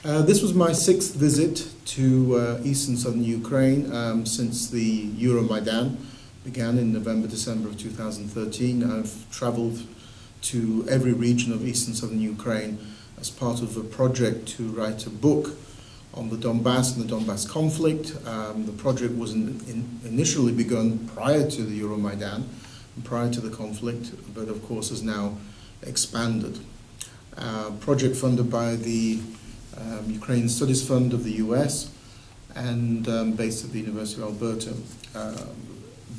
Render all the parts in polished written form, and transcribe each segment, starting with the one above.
This was my 6th visit to eastern southern Ukraine since the Euromaidan began in November, December of 2013. I've travelled to every region of eastern southern Ukraine as part of a project to write a book on the Donbas and the Donbas conflict. The project was initially begun prior to the Euromaidan, prior to the conflict, but of course has now expanded. Project funded by the Ukrainian Studies Fund of the US and based at the University of Alberta.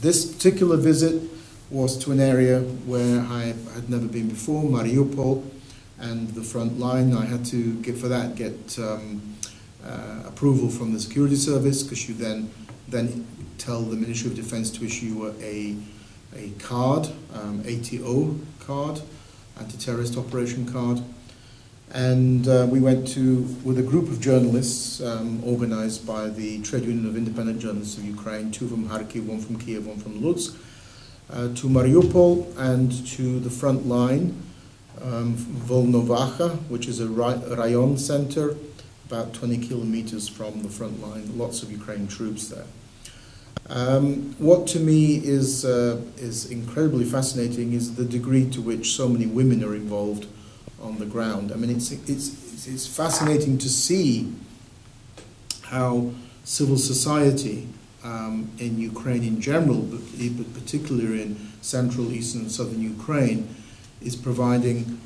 This particular visit was to an area where I had never been before, Mariupol and the front line. I had to get approval from the security service, because you then tell the Ministry of Defense to issue a card, ATO card, anti-terrorist operation card. And we went with a group of journalists organized by the Trade Union of Independent Journalists of Ukraine, 2 from Kharkiv, 1 from Kiev, 1 from Lutsk, to Mariupol and to the front line, Volnovakha, which is a rayon center, about 20 kilometers from the front line. Lots of Ukrainian troops there. What to me is incredibly fascinating is the degree to which so many women are involved on the ground. I mean, it's fascinating to see how civil society in Ukraine in general, but particularly in central, eastern, and southern Ukraine, is providing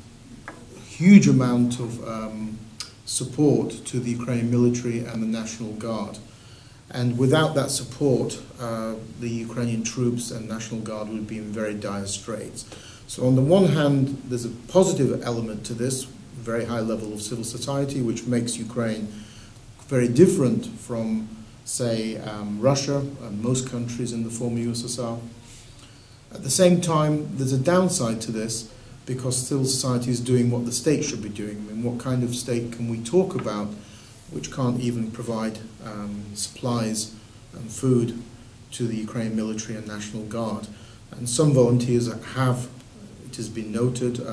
a huge amount of support to the Ukrainian military and the National Guard. And without that support, the Ukrainian troops and National Guard would be in very dire straits. So on the one hand, there's a positive element to this, very high level of civil society, which makes Ukraine very different from, say, Russia and most countries in the former USSR. At the same time, there's a downside to this, because civil society is doing what the state should be doing. I mean, what kind of state can we talk about which can't even provide supplies and food to the Ukrainian military and National Guard? And some volunteers have, it has been noted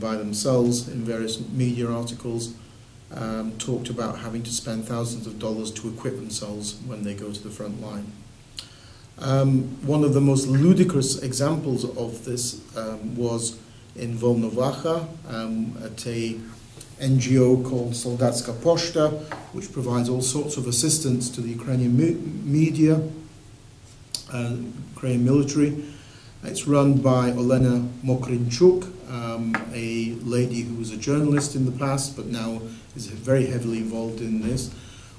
by themselves in various media articles, talked about having to spend thousands of dollars to equip themselves when they go to the front line. One of the most ludicrous examples of this was in Volnovakha at a NGO called Soldatська pошта, which provides all sorts of assistance to the Ukrainian media, Ukrainian military. It's run by Olena Mokrinchuk, a lady who was a journalist in the past, but now is very heavily involved in this.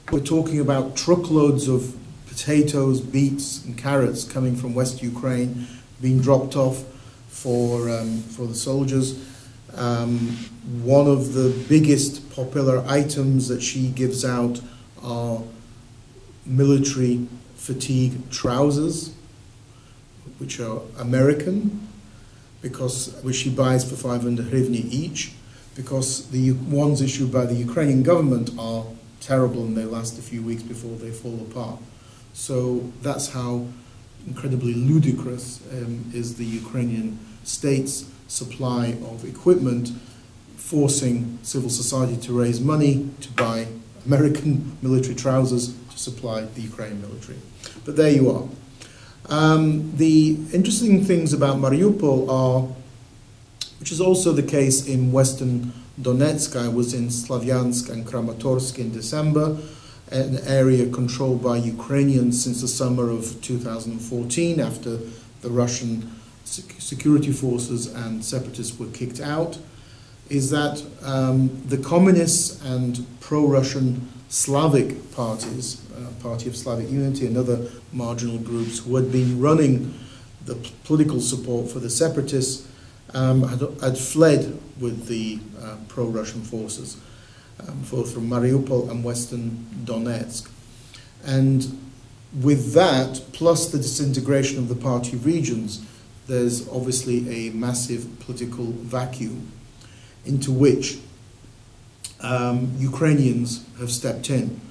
We're talking about truckloads of potatoes, beets, and carrots coming from West Ukraine, being dropped off for the soldiers. One of the biggest popular items that she gives out are military fatigue trousers, which are American, which she buys for 500 hryvnia each, because the ones issued by the Ukrainian government are terrible and they last a few weeks before they fall apart. So that's how incredibly ludicrous is the Ukrainian state's supply of equipment, forcing civil society to raise money to buy American military trousers to supply the Ukrainian military. But there you are. The interesting things about Mariupol are, which is also the case in western Donetsk. I was in Sloviansk and Kramatorsk in December, an area controlled by Ukrainians since the summer of 2014, after the Russian security forces and separatists were kicked out, is that the communists and pro-Russian Slavic parties, Party of Slavic Unity and other marginal groups who had been running the political support for the separatists, had fled with the pro-Russian forces, both from Mariupol and western Donetsk. And with that, plus the disintegration of the party regions, there's obviously a massive political vacuum into which Ukrainians have stepped in.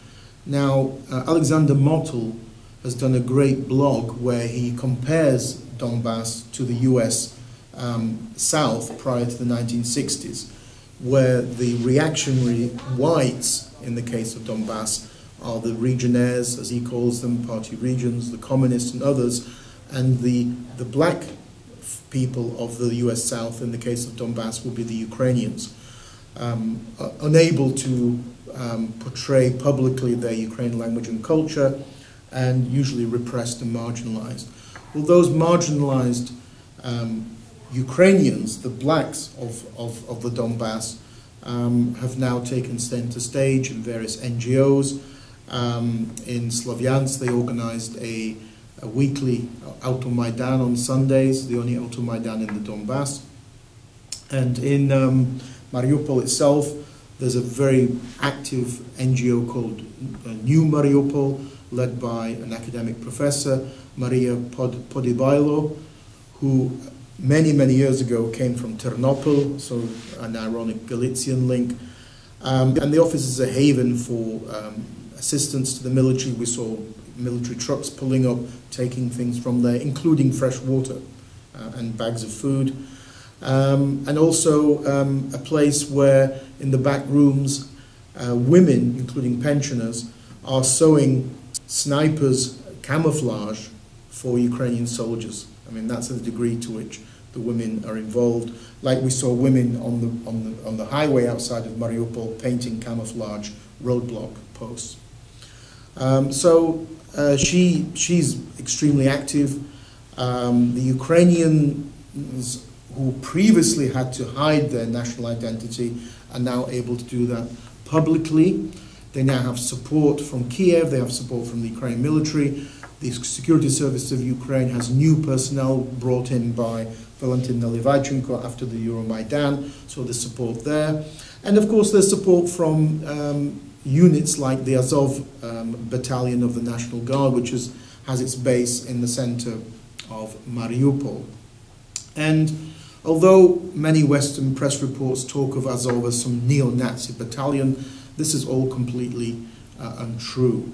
Now, Alexander Motyl has done a great blog where he compares Donbas to the US South prior to the 1960s. where the reactionary whites, in the case of Donbas, are the Legionnaires, as he calls them, party regions, the communists and others, and the black people of the US South, in the case of Donbas, will be the Ukrainians, unable to portray publicly their Ukrainian language and culture, and usually repressed and marginalized. Well, those marginalized Ukrainians, the blacks of the Donbas, have now taken center stage in various NGOs. In Sloviansk, they organized a weekly avto-maidan on Sundays, the only avto-maidan in the Donbas. And in Mariupol itself, there's a very active NGO called New Mariupol, led by an academic professor, Marija Podibайло, who many years ago came from Ternopil, so an ironic Galician link. And the office is a haven for assistance to the military. We saw military trucks pulling up, taking things from there, including fresh water and bags of food. And also a place where, in the back rooms, women, including pensioners, are sewing snipers' camouflage for Ukrainian soldiers. I mean, that's the degree to which the women are involved. Like we saw women on the highway outside of Mariupol painting camouflage roadblock posts. She's extremely active. The Ukrainians who previously had to hide their national identity are now able to do that publicly. They now have support from Kiev, they have support from the Ukrainian military. The Security Service of Ukraine has new personnel brought in by Valentin Nalyvaichenko after the Euromaidan, so there's support there. And of course there's support from units like the Azov Battalion of the National Guard, which has its base in the center of Mariupol. And although many Western press reports talk of Azov as some neo-Nazi battalion, this is all completely untrue.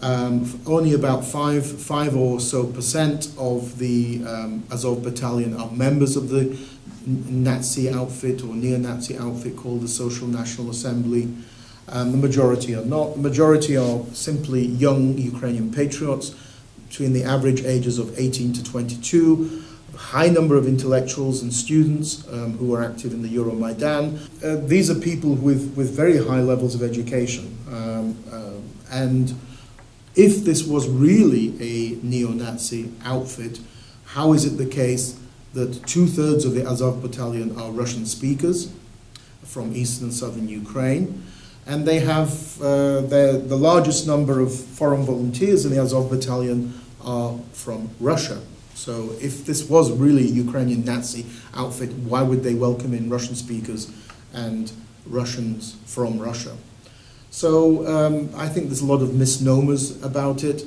Only about 5 or so percent of the Azov battalion are members of the Nazi outfit or neo-Nazi outfit called the Social National Assembly. The majority are not. The majority are simply young Ukrainian patriots between the average ages of 18 to 22, a high number of intellectuals and students who are active in the Euromaidan. These are people with very high levels of education. And if this was really a neo-Nazi outfit, how is it the case that 2/3 of the Azov battalion are Russian speakers from eastern and southern Ukraine? And they have the largest number of foreign volunteers in the Azov battalion are from Russia. So if this was really a Ukrainian Nazi outfit, why would they welcome in Russian speakers and Russians from Russia? So I think there's a lot of misnomers about it.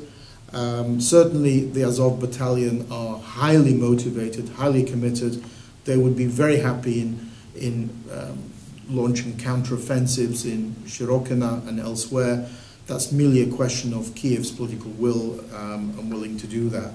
Certainly the Azov battalion are highly motivated, highly committed. They would be very happy in launching counteroffensives in Shirokina and elsewhere. That's merely a question of Kiev's political will and willing to do that.